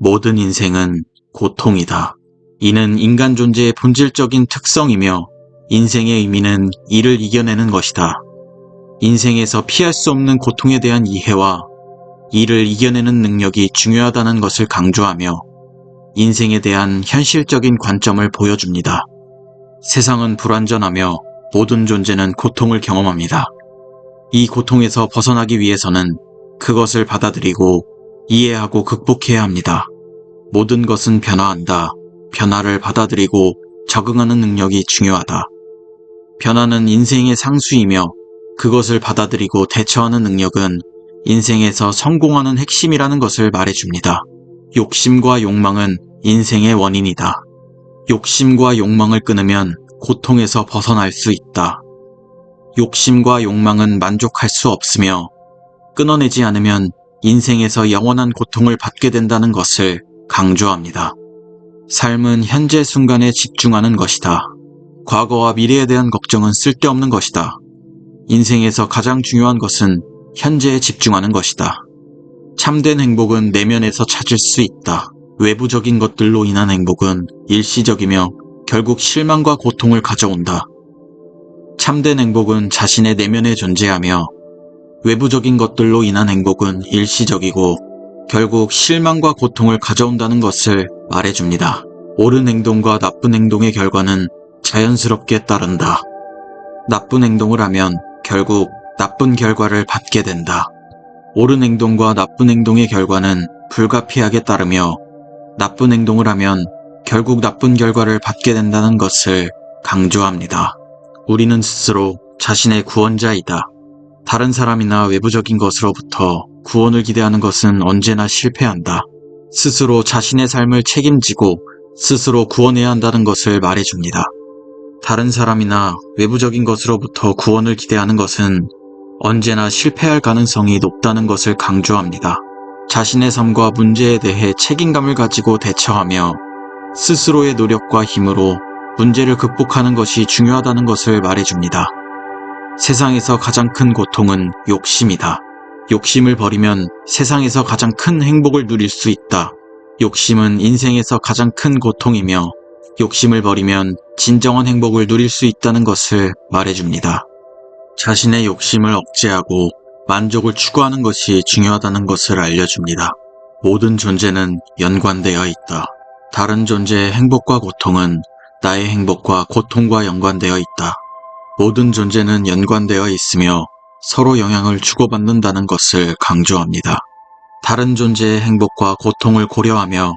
모든 인생은 고통이다. 이는 인간 존재의 본질적인 특성이며 인생의 의미는 이를 이겨내는 것이다. 인생에서 피할 수 없는 고통에 대한 이해와 이를 이겨내는 능력이 중요하다는 것을 강조하며 인생에 대한 현실적인 관점을 보여줍니다. 세상은 불완전하며 모든 존재는 고통을 경험합니다. 이 고통에서 벗어나기 위해서는 그것을 받아들이고 이해하고 극복해야 합니다. 모든 것은 변화한다. 변화를 받아들이고 적응하는 능력이 중요하다. 변화는 인생의 상수이며 그것을 받아들이고 대처하는 능력은 인생에서 성공하는 핵심이라는 것을 말해줍니다. 욕심과 욕망은 인생의 원인이다. 욕심과 욕망을 끊으면 고통에서 벗어날 수 있다. 욕심과 욕망은 만족할 수 없으며 끊어내지 않으면 인생에서 영원한 고통을 받게 된다는 것을 강조합니다. 삶은 현재 순간에 집중하는 것이다. 과거와 미래에 대한 걱정은 쓸데없는 것이다. 인생에서 가장 중요한 것은 현재에 집중하는 것이다. 참된 행복은 내면에서 찾을 수 있다. 외부적인 것들로 인한 행복은 일시적이며 결국 실망과 고통을 가져온다. 참된 행복은 자신의 내면에 존재하며 외부적인 것들로 인한 행복은 일시적이고 결국 실망과 고통을 가져온다는 것을 말해줍니다. 옳은 행동과 나쁜 행동의 결과는 자연스럽게 따른다. 나쁜 행동을 하면 결국 나쁜 결과를 받게 된다. 옳은 행동과 나쁜 행동의 결과는 불가피하게 따르며 나쁜 행동을 하면 결국 나쁜 결과를 받게 된다는 것을 강조합니다. 우리는 스스로 자신의 구원자이다. 다른 사람이나 외부적인 것으로부터 구원을 기대하는 것은 언제나 실패한다. 스스로 자신의 삶을 책임지고 스스로 구원해야 한다는 것을 말해줍니다. 다른 사람이나 외부적인 것으로부터 구원을 기대하는 것은 언제나 실패할 가능성이 높다는 것을 강조합니다. 자신의 삶과 문제에 대해 책임감을 가지고 대처하며 스스로의 노력과 힘으로 문제를 극복하는 것이 중요하다는 것을 말해줍니다. 세상에서 가장 큰 고통은 욕심이다. 욕심을 버리면 세상에서 가장 큰 행복을 누릴 수 있다. 욕심은 인생에서 가장 큰 고통이며 욕심을 버리면 진정한 행복을 누릴 수 있다는 것을 말해줍니다. 자신의 욕심을 억제하고 만족을 추구하는 것이 중요하다는 것을 알려줍니다. 모든 존재는 연관되어 있다. 다른 존재의 행복과 고통은 나의 행복과 고통과 연관되어 있다. 모든 존재는 연관되어 있으며 서로 영향을 주고받는다는 것을 강조합니다. 다른 존재의 행복과 고통을 고려하며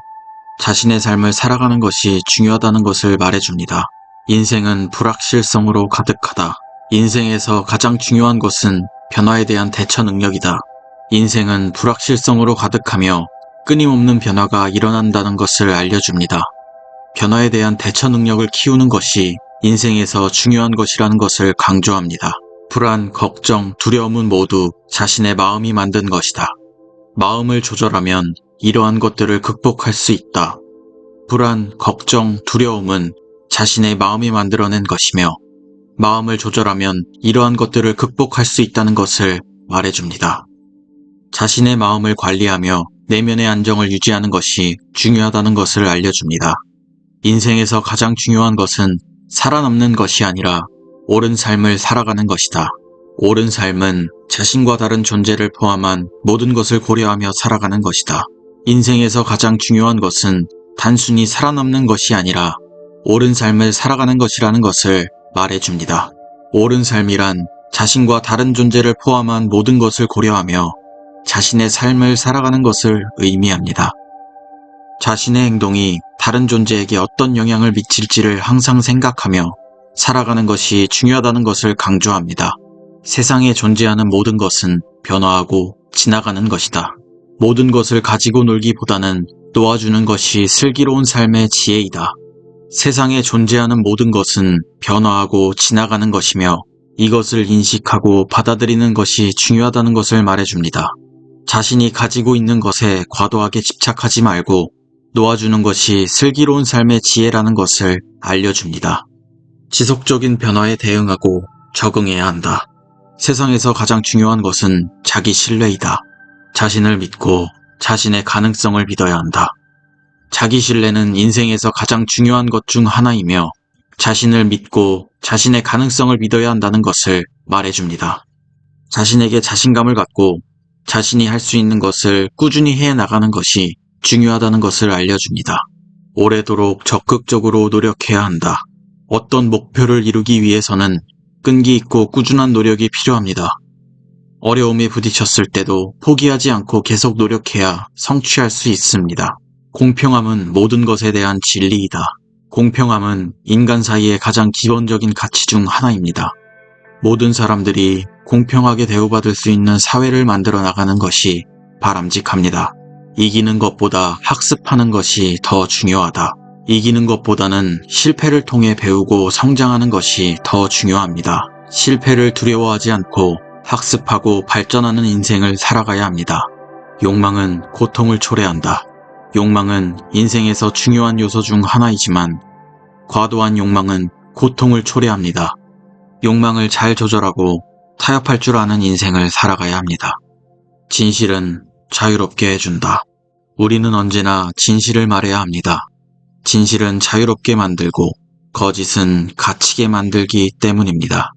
자신의 삶을 살아가는 것이 중요하다는 것을 말해줍니다. 인생은 불확실성으로 가득하다. 인생에서 가장 중요한 것은 변화에 대한 대처 능력이다. 인생은 불확실성으로 가득하며 끊임없는 변화가 일어난다는 것을 알려줍니다. 변화에 대한 대처 능력을 키우는 것이 인생에서 중요한 것이라는 것을 강조합니다. 불안, 걱정, 두려움은 모두 자신의 마음이 만든 것이다. 마음을 조절하면 이러한 것들을 극복할 수 있다. 불안, 걱정, 두려움은 자신의 마음이 만들어낸 것이며 마음을 조절하면 이러한 것들을 극복할 수 있다는 것을 말해줍니다. 자신의 마음을 관리하며 내면의 안정을 유지하는 것이 중요하다는 것을 알려줍니다. 인생에서 가장 중요한 것은 살아남는 것이 아니라 옳은 삶을 살아가는 것이다. 옳은 삶은 자신과 다른 존재를 포함한 모든 것을 고려하며 살아가는 것이다. 인생에서 가장 중요한 것은 단순히 살아남는 것이 아니라 옳은 삶을 살아가는 것이라는 것을 말해줍니다. 옳은 삶이란 자신과 다른 존재를 포함한 모든 것을 고려하며 자신의 삶을 살아가는 것을 의미합니다. 자신의 행동이 다른 존재에게 어떤 영향을 미칠지를 항상 생각하며 살아가는 것이 중요하다는 것을 강조합니다. 세상에 존재하는 모든 것은 변화하고 지나가는 것이다. 모든 것을 가지고 놀기보다는 놓아주는 것이 슬기로운 삶의 지혜이다. 세상에 존재하는 모든 것은 변화하고 지나가는 것이며 이것을 인식하고 받아들이는 것이 중요하다는 것을 말해줍니다. 자신이 가지고 있는 것에 과도하게 집착하지 말고 놓아주는 것이 슬기로운 삶의 지혜라는 것을 알려줍니다. 지속적인 변화에 대응하고 적응해야 한다. 세상에서 가장 중요한 것은 자기 신뢰이다. 자신을 믿고 자신의 가능성을 믿어야 한다. 자기 신뢰는 인생에서 가장 중요한 것 중 하나이며 자신을 믿고 자신의 가능성을 믿어야 한다는 것을 말해줍니다. 자신에게 자신감을 갖고 자신이 할 수 있는 것을 꾸준히 해 나가는 것이 중요하다는 것을 알려줍니다. 오래도록 적극적으로 노력해야 한다. 어떤 목표를 이루기 위해서는 끈기 있고 꾸준한 노력이 필요합니다. 어려움에 부딪혔을 때도 포기하지 않고 계속 노력해야 성취할 수 있습니다. 공평함은 모든 것에 대한 진리이다. 공평함은 인간 사이의 가장 기본적인 가치 중 하나입니다. 모든 사람들이 공평하게 대우받을 수 있는 사회를 만들어 나가는 것이 바람직합니다. 이기는 것보다 학습하는 것이 더 중요하다. 이기는 것보다는 실패를 통해 배우고 성장하는 것이 더 중요합니다. 실패를 두려워하지 않고 학습하고 발전하는 인생을 살아가야 합니다. 욕망은 고통을 초래한다. 욕망은 인생에서 중요한 요소 중 하나이지만 과도한 욕망은 고통을 초래합니다. 욕망을 잘 조절하고 타협할 줄 아는 인생을 살아가야 합니다. 진실은 자유롭게 해준다. 우리는 언제나 진실을 말해야 합니다. 진실은 자유롭게 만들고 거짓은 갇히게 만들기 때문입니다.